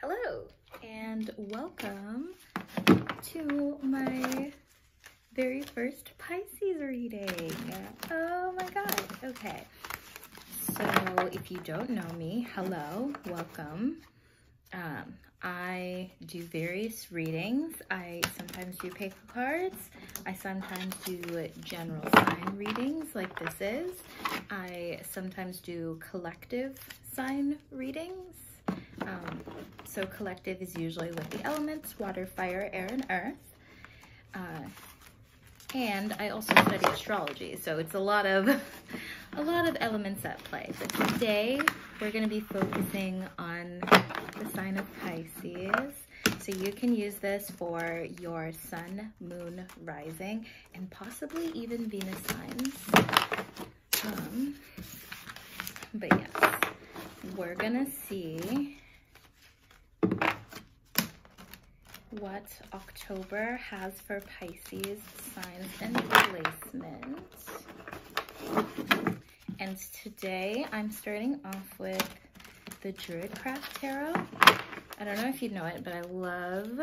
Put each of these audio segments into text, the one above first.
Hello and welcome to my very first Pisces reading. Oh my god. Okay, so if you don't know me, hello, welcome. I do various readings. I sometimes do pick cards. I sometimes do general sign readings like this is. I sometimes do collective sign readings. So collective is usually with the elements, water, fire, air, and earth. And I also study astrology, so it's a lot of elements at play. But today we're going to be focusing on the sign of Pisces. So you can use this for your sun, moon, rising, and possibly even Venus signs. But yes, we're gonna see what October has for Pisces signs and placements. And today I'm starting off with the Druidcraft Tarot. I don't know if you know it, but I love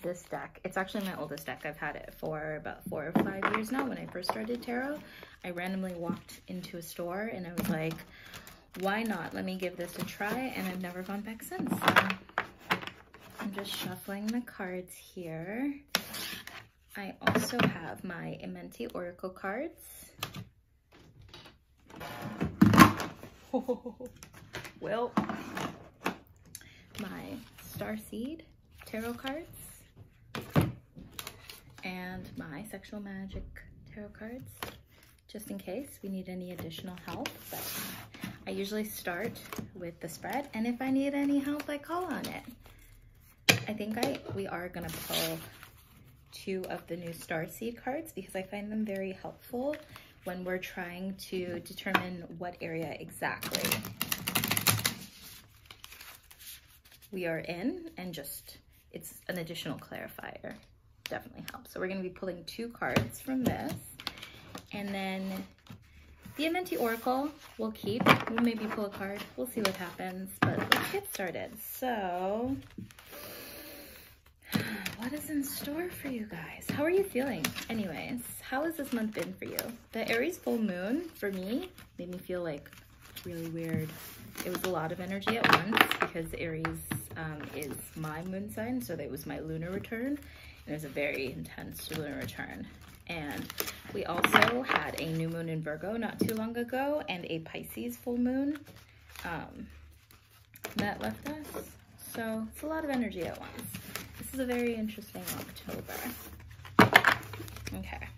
this deck. It's actually my oldest deck. I've had it for about 4 or 5 years now. When I first started tarot, I randomly walked into a store and I was like, why not? Let me give this a try, and I've never gone back since. So I'm just shuffling the cards here. I also have my Amenti Oracle cards. Well, my Starseed Tarot cards and my Sexual Magic Tarot cards, just in case we need any additional help. But I usually start with the spread, and if I need any help, I call on it. I think we are gonna pull 2 of the new Starseed cards because I find them very helpful when we're trying to determine what area exactly we are in, and just, it's an additional clarifier. Definitely helps. So we're gonna be pulling 2 cards from this, and then the Amenti Oracle we'll keep. We'll maybe pull a card. We'll see what happens, but let's get started. So what is in store for you guys? How are you feeling? Anyways, how has this month been for you? The Aries full moon for me made me feel like really weird. It was a lot of energy at once because Aries is my moon sign, so that was my lunar return, and it was a very intense lunar return. And we also had a new moon in Virgo not too long ago, and a Pisces full moon that left us. So it's a lot of energy at once. This is a very interesting October. Okay,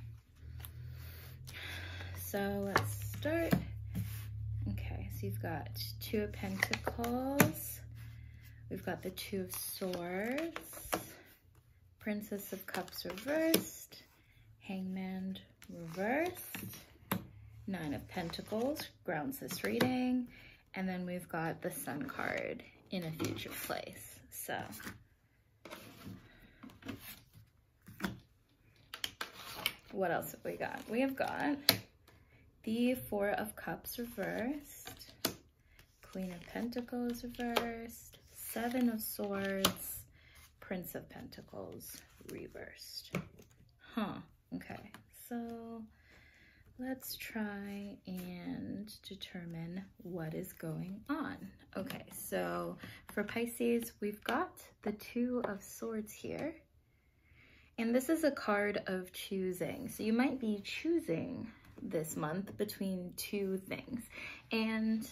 so let's start. Okay, so you've got 2 of Pentacles. We've got the 2 of Swords, Princess of Cups reversed, Hangman reversed, 9 of Pentacles grounds this reading, and then we've got the Sun card in a future place. So what else have we got? We have got the 4 of Cups reversed, Queen of Pentacles reversed, 7 of Swords, Prince of Pentacles reversed. Okay, so let's try and determine what is going on. Okay, so for Pisces, we've got the 2 of Swords here. And this is a card of choosing. So you might be choosing this month between 2 things. And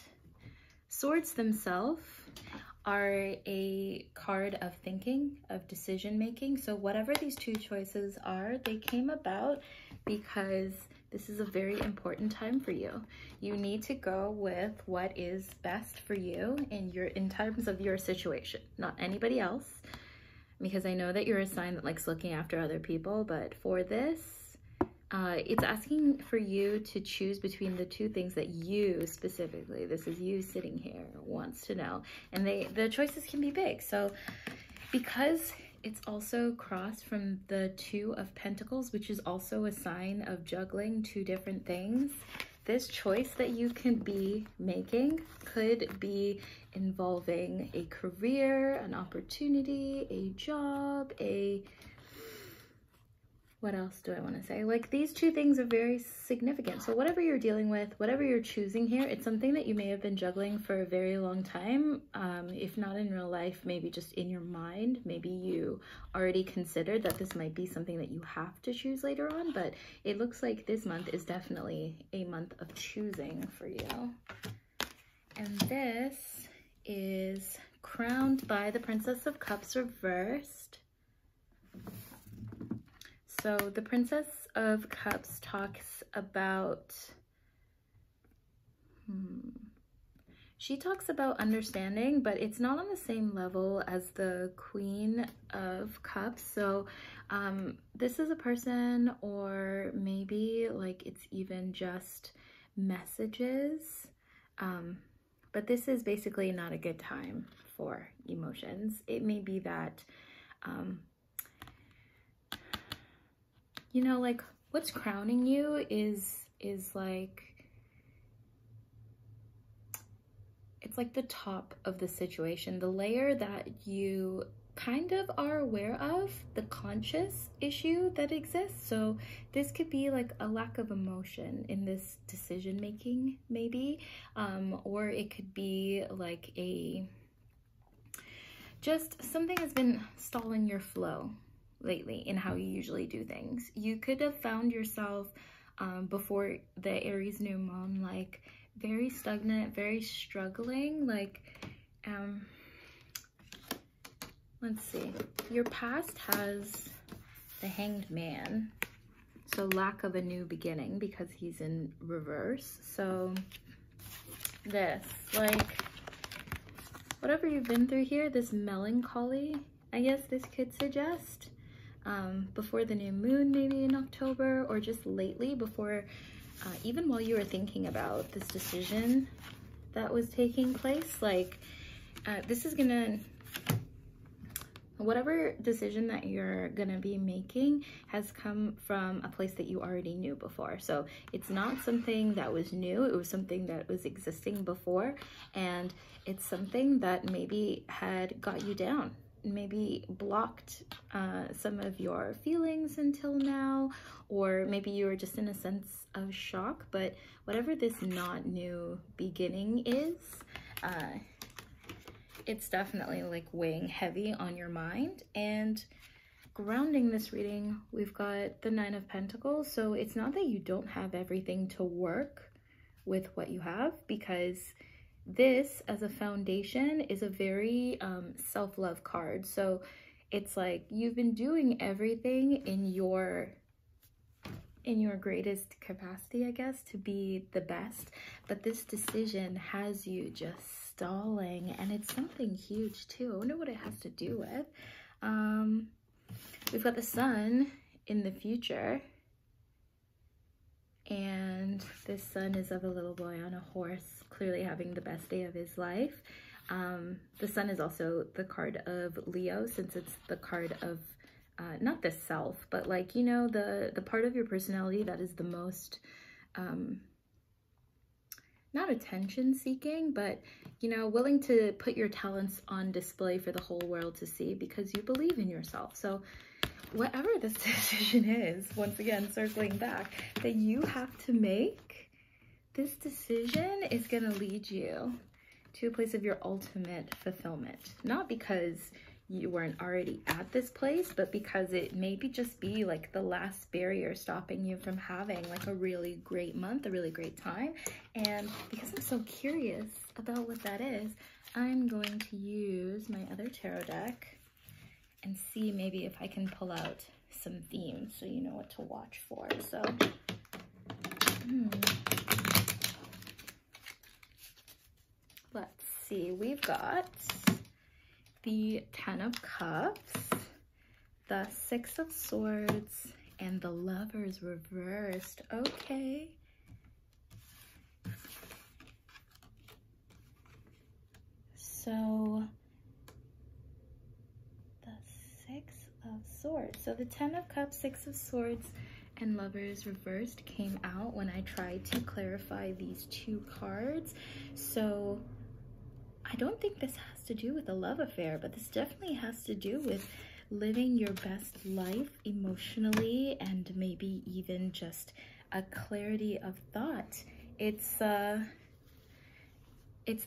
Swords themselves are a card of thinking, of decision making. So whatever these 2 choices are, they came about because this is a very important time for you. You need to go with what is best for you in terms of your situation, not anybody else. Because I know that you're a sign that likes looking after other people, but for this, it's asking for you to choose between the 2 things that you specifically, this is you sitting here, wants to know. And the choices can be big. So because it's also crossed from the 2 of Pentacles, which is also a sign of juggling 2 different things, this choice that you can be making could be involving a career, an opportunity, a job, what else do I want to say? Like, these two things are very significant. So whatever you're dealing with, whatever you're choosing here, it's something that you may have been juggling for a very long time. If not in real life, maybe just in your mind. Maybe you already considered that this might be something that you have to choose later on, but it looks like this month is definitely a month of choosing for you. And this is crowned by the Princess of Cups reversed. So the Princess of Cups talks about, she talks about understanding, but it's not on the same level as the Queen of Cups. So this is a person, or maybe like it's even just messages. But this is basically not a good time for emotions. It may be that, you know, like what's crowning you is like, it's like the top of the situation, the layer that you kind of are aware of, the conscious issue that exists. So this could be like a lack of emotion in this decision making, maybe, or it could be like just something has been stalling your flow lately in how you usually do things. You could have found yourself before the Aries new moon, like very stagnant, very struggling, like let's see, your past has the Hanged Man, so lack of a new beginning because he's in reverse. So this, like, whatever you've been through here, this melancholy, I guess this could suggest before the new moon, maybe in October, or just lately, before even while you were thinking about this decision that was taking place, like this is gonna, whatever decision that you're gonna be making has come from a place that you already knew before. So it's not something that was new, it was something that was existing before, and it's something that maybe had got you down, maybe blocked some of your feelings until now, or maybe you were just in a sense of shock. But whatever this not new beginning is, it's definitely like weighing heavy on your mind. And grounding this reading, we've got the Nine of Pentacles. So it's not that you don't have everything to work with what you have, because this as a foundation is a very self-love card. So it's like you've been doing everything in your greatest capacity, I guess, to be the best, but this decision has you just stalling, and it's something huge too. I wonder what it has to do with. We've got the Sun in the future, and this Sun is of a little boy on a horse, clearly having the best day of his life. The Sun is also the card of Leo, since it's the card of not the self, but like, you know, the part of your personality that is the most not attention seeking, but, you know, willing to put your talents on display for the whole world to see because you believe in yourself. So whatever this decision is, once again, circling back, that you have to make, this decision is going to lead you to a place of your ultimate fulfillment. Not because you weren't already at this place, but because it maybe just be like the last barrier stopping you from having like a really great month, a really great time. And because I'm so curious about what that is, I'm going to use my other tarot deck and see maybe if I can pull out some themes so you know what to watch for. So let's see, we've got the Ten of Cups, the Six of Swords, and the Lovers reversed. Okay. So the Six of Swords. So the Ten of Cups, Six of Swords, and Lovers reversed came out when I tried to clarify these two cards. So I don't think this has to do with a love affair, but this definitely has to do with living your best life emotionally, and maybe even just a clarity of thought. It's the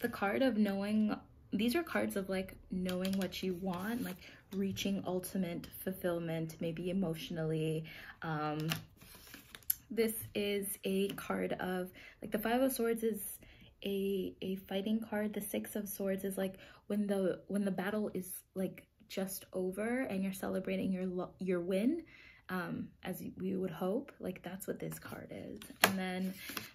card of knowing. These are cards of like knowing what you want, like reaching ultimate fulfillment, maybe emotionally. This is a card of like the Five of Swords is a fighting card. The Six of Swords is like when the battle is like just over and you're celebrating your win, as we would hope. Like that's what this card is. And then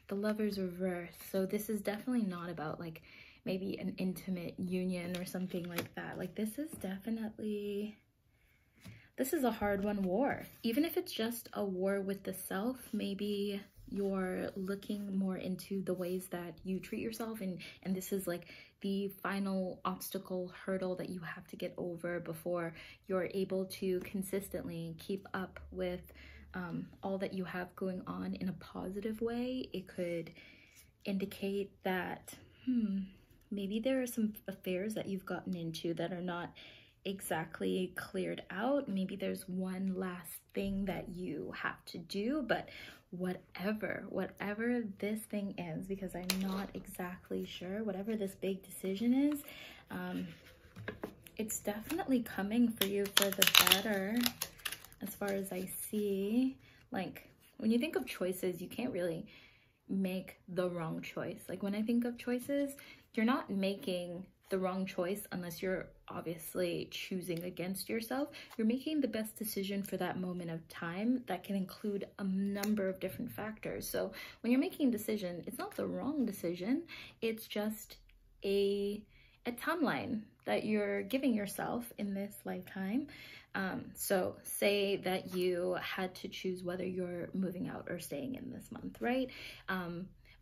the Lovers reverse. So this is definitely not about like maybe an intimate union or something like that. Like this is definitely, this is a hard-won war. Even if it's just a war with the self, maybe you're looking more into the ways that you treat yourself, and this is like the final obstacle, hurdle that you have to get over before you're able to consistently keep up with all that you have going on in a positive way. It could indicate that maybe there are some affairs that you've gotten into that are not exactly cleared out. Maybe there's one last thing that you have to do, but whatever this thing is, because I'm not exactly sure, whatever this big decision is, it's definitely coming for you for the better, as far as I see. Like when you think of choices, you can't really make the wrong choice. Like when I think of choices, you're not making the wrong choice unless you're obviously choosing against yourself. You're making the best decision for that moment of time that can include a number of different factors. So when you're making a decision, it's not the wrong decision, it's just a timeline that you're giving yourself in this lifetime. So say that you had to choose whether you're moving out or staying in this month, right?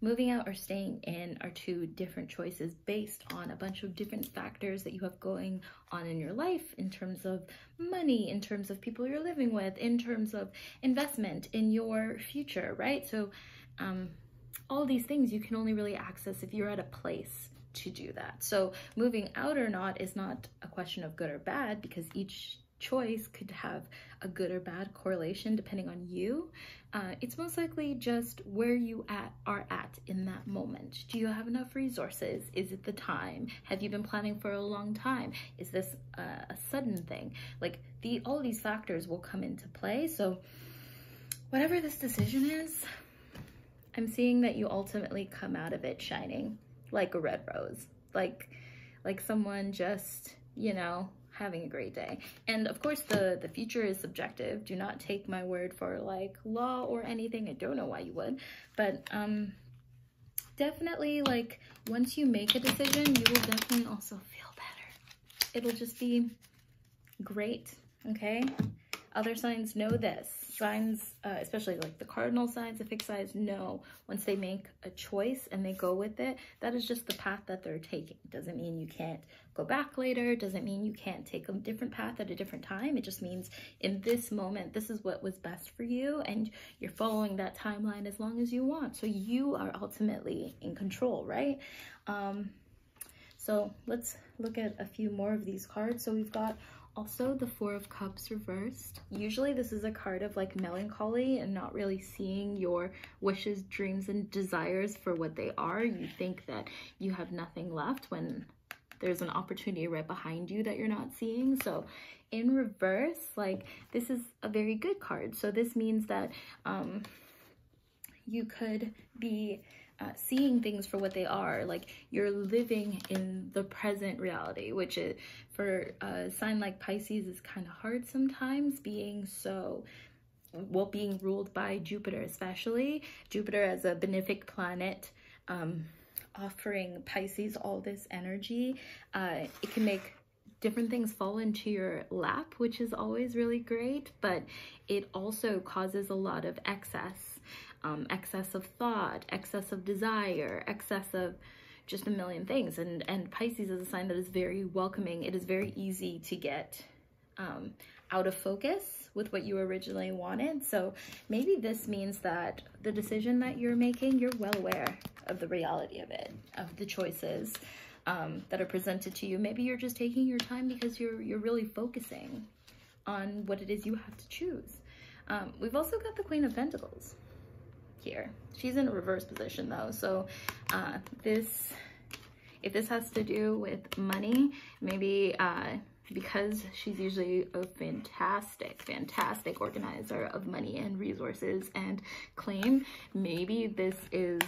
Moving out or staying in are two different choices based on a bunch of different factors that you have going on in your life, in terms of money, in terms of people you're living with, in terms of investment in your future, right? So all these things you can only really access if you're at a place to do that. So moving out or not is not a question of good or bad, because each choice could have a good or bad correlation depending on you. It's most likely just where you are at in that moment. Do you have enough resources? Is it the time? Have you been planning for a long time? Is this a sudden thing? Like all these factors will come into play. So whatever this decision is, I'm seeing that you ultimately come out of it shining like a red rose, like someone just, you know, having a great day. And of course the future is subjective. Do not take my word for like law or anything. I don't know why you would, but definitely like once you make a decision, you will definitely also feel better. It'll just be great. Okay, other signs know this. Signs, especially like the cardinal signs, the fixed signs, know once they make a choice and they go with it, that is just the path that they're taking. Doesn't mean you can't go back later. Doesn't mean you can't take a different path at a different time. It just means in this moment, this is what was best for you, and you're following that timeline as long as you want. So you are ultimately in control, right? So let's look at a few more of these cards. So we've got also the Four of Cups reversed. Usually this is a card of like melancholy and not really seeing your wishes, dreams, and desires for what they are. You think that you have nothing left when there's an opportunity right behind you that you're not seeing. So in reverse, like this is a very good card. So this means that you could be seeing things for what they are. Like you're living in the present reality, which is for a sign like Pisces is kind of hard sometimes, being ruled by Jupiter, especially Jupiter as a benefic planet, offering Pisces all this energy. It can make different things fall into your lap, which is always really great, but it also causes a lot of excess of thought, excess of desire, excess of just a million things. And Pisces is a sign that is very welcoming. It is very easy to get out of focus with what you originally wanted. So maybe this means that the decision that you're making, you're well aware of the reality of it, of the choices that are presented to you. Maybe you're just taking your time because you're really focusing on what it is you have to choose. We've also got the Queen of Pentacles here. She's in a reverse position though. So if this has to do with money, maybe because she's usually a fantastic organizer of money and resources and claim, maybe this is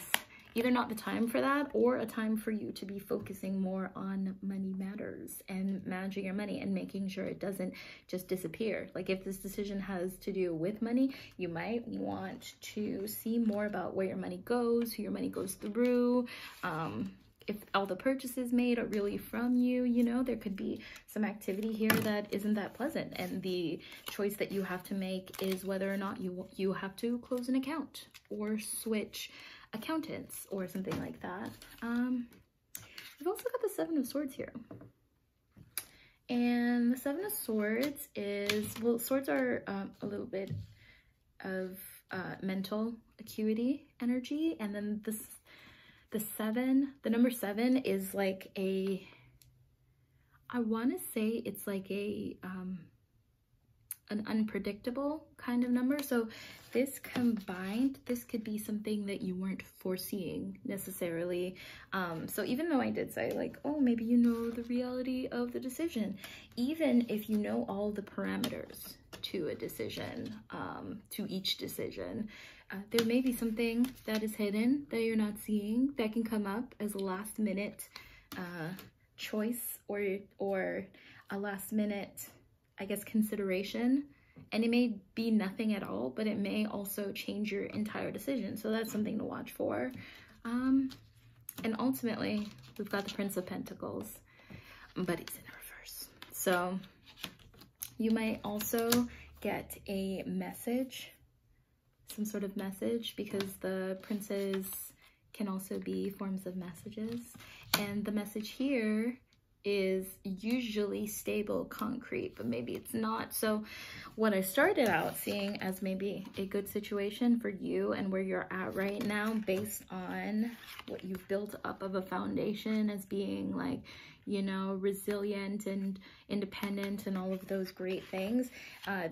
either not the time for that or a time for you to be focusing more on money matters and managing your money and making sure it doesn't just disappear. Like if this decision has to do with money, you might want to see more about where your money goes, who your money goes through, if all the purchases made are really from you. You know, there could be some activity here that isn't that pleasant, and the choice that you have to make is whether or not you have to close an account or switch accountants or something like that. We've also got the Seven of Swords here. And the Seven of Swords is, well, swords are a little bit of mental acuity energy, and then the number 7 is like I want to say it's like an unpredictable kind of number. So this combined, this could be something that you weren't foreseeing necessarily. So even though I did say like, oh, maybe you know the reality of the decision, even if you know all the parameters to a decision, to each decision, there may be something that is hidden that you're not seeing that can come up as a last minute choice or a last minute, I guess, consideration. And it may be nothing at all, but it may also change your entire decision. So that's something to watch for. And ultimately, we've got the Prince of Pentacles, but he's in reverse. So you might also get a message, some sort of message, because the princes can also be forms of messages. And the message here is usually stable, concrete, but maybe it's not. So what I started out seeing as maybe a good situation for you and where you're at right now, based on what you've built up of a foundation as being like, you know, resilient and independent and all of those great things,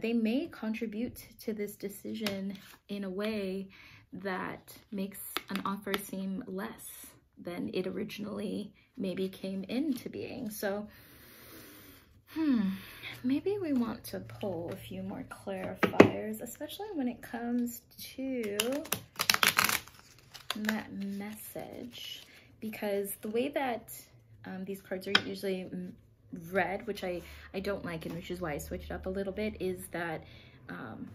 they may contribute to this decision in a way that makes an offer seem less than it originally maybe came into being. So maybe we want to pull a few more clarifiers, especially when it comes to that message, because the way that these cards are usually read, which I don't like, and which is why I switched up a little bit, is that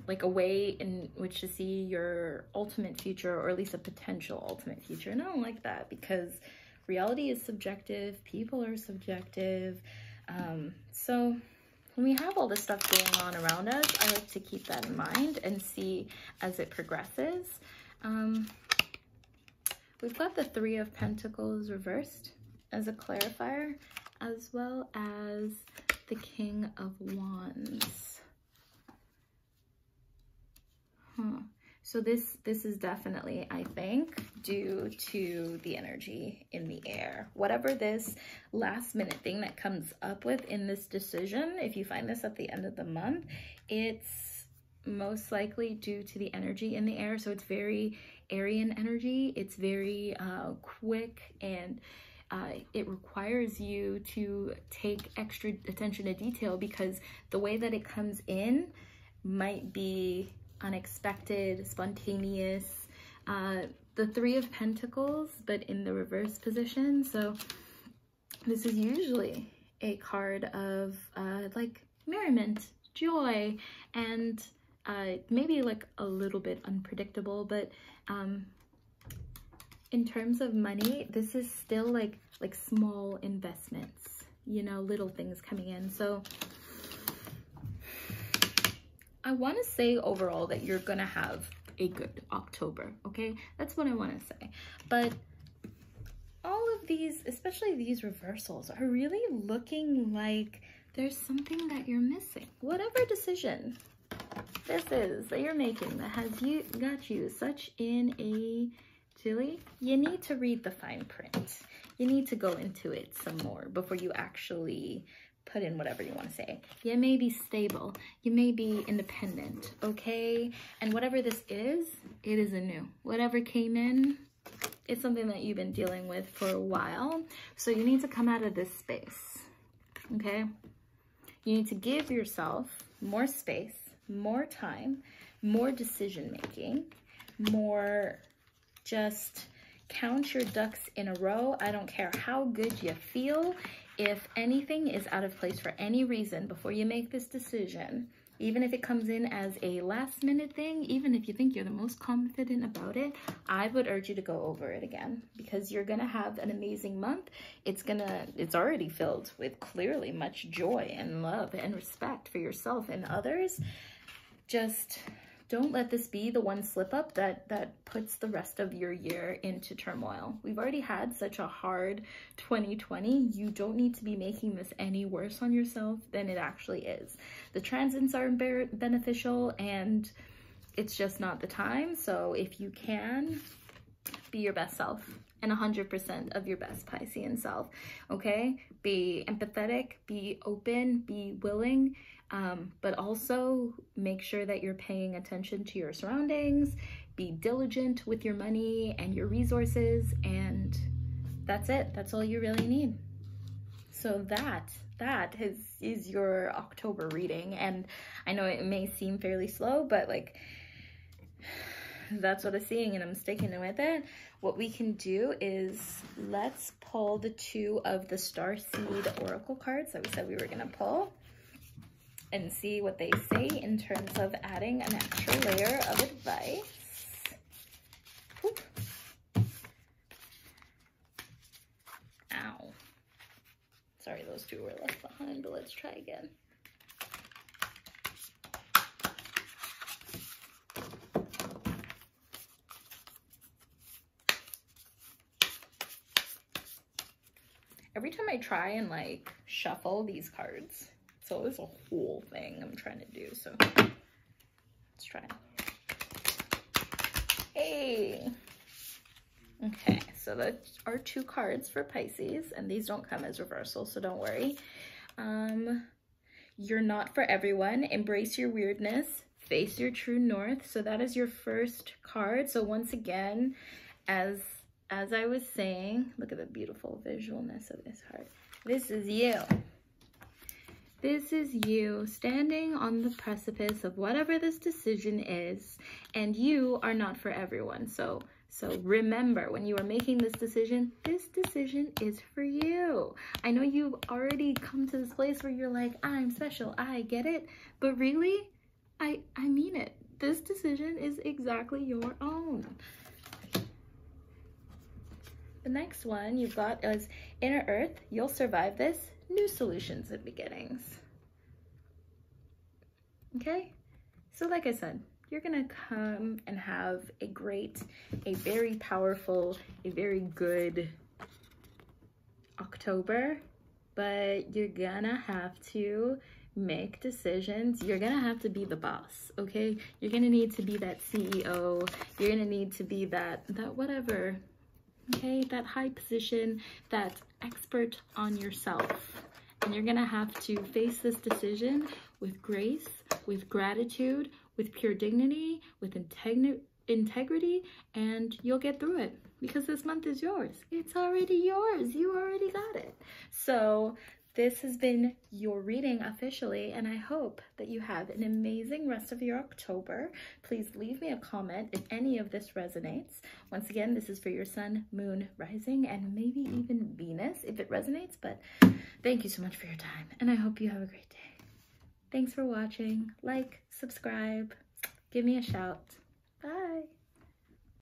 like a way in which to see your ultimate future, or at least a potential ultimate future. And I don't like that, because reality is subjective, people are subjective. So when we have all this stuff going on around us, I like to keep that in mind and see as it progresses. We've got the Three of Pentacles reversed as a clarifier, as well as the King of Wands. So this is definitely, I think, due to the energy in the air. Whatever this last minute thing that comes up with in this decision, if you find this at the end of the month, it's most likely due to the energy in the air. So it's very Aryan energy. It's very quick, and it requires you to take extra attention to detail, because the way that it comes in might be unexpected, spontaneous. The Three of Pentacles, but in the reverse position. So this is usually a card of like merriment, joy, and maybe like a little bit unpredictable, but in terms of money, this is still like small investments, you know, little things coming in. So I want to say overall that you're gonna have a good October, okay? That's what I want to say. But all of these, especially these reversals, are really looking like there's something that you're missing. Whatever decision this is that you're making that has got you such in a silly, you need to read the fine print. You need to go into it some more before you actually put in whatever you want to say. You may be stable, you may be independent, okay? And whatever this is, it is anew. Whatever came in, it's something that you've been dealing with for a while. So you need to come out of this space, okay? You need to give yourself more space, more time, more decision making, more just count your ducks in a row. I don't care how good you feel. If anything is out of place for any reason before you make this decision, even if it comes in as a last minute thing, even if you think you're the most confident about it, I would urge you to go over it again, because you're gonna have an amazing month. It's already filled with clearly much joy and love and respect for yourself and others. Just don't let this be the one slip up that puts the rest of your year into turmoil. We've already had such a hard 2020. You don't need to be making this any worse on yourself than it actually is. The transits are beneficial and it's just not the time. So if you can, be your best self and 100% of your best Piscean self, okay? Be empathetic, be open, be willing, but also make sure that you're paying attention to your surroundings, be diligent with your money and your resources, and that's it. That's all you really need. So that is your October reading. And I know it may seem fairly slow, but like, that's what I'm seeing and I'm sticking with it. What we can do is let's pull the 2 of the Starseed Oracle cards that we said we were gonna pull and see what they say in terms of adding an extra layer of advice. Oop. Ow. Sorry, those 2 were left behind, but let's try again. Every time I try and like shuffle these cards, so it's a whole thing I'm trying to do, so let's try. Hey! Okay, so that are 2 cards for Pisces, and these don't come as reversal, so don't worry. You're not for everyone. Embrace your weirdness. Face your true north. So that is your first card. So once again, as I was saying, look at the beautiful visualness of this card. This is you. This is you standing on the precipice of whatever this decision is, and you are not for everyone. So remember, when you are making this decision is for you. I know you've already come to this place where you're like, I'm special, I get it, but really, I mean it. This decision is exactly your own. The next one you've got is Inner Earth. You'll survive this. New solutions and beginnings. Okay? So like I said, you're gonna come and have a very powerful, a very good October, but you're gonna have to make decisions. You're gonna have to be the boss, okay? You're gonna need to be that CEO. You're gonna need to be that whatever, okay? That high position, that expert on yourself. And you're gonna have to face this decision with grace, with gratitude, with pure dignity, with integrity, and you'll get through it because this month is yours. It's already yours. You already got it. So this has been your reading officially, and I hope that you have an amazing rest of your October. Please leave me a comment if any of this resonates. Once again, this is for your sun, moon, rising, and maybe even Venus if it resonates, but thank you so much for your time, and I hope you have a great day. Thanks for watching. Like, subscribe, give me a shout. Bye.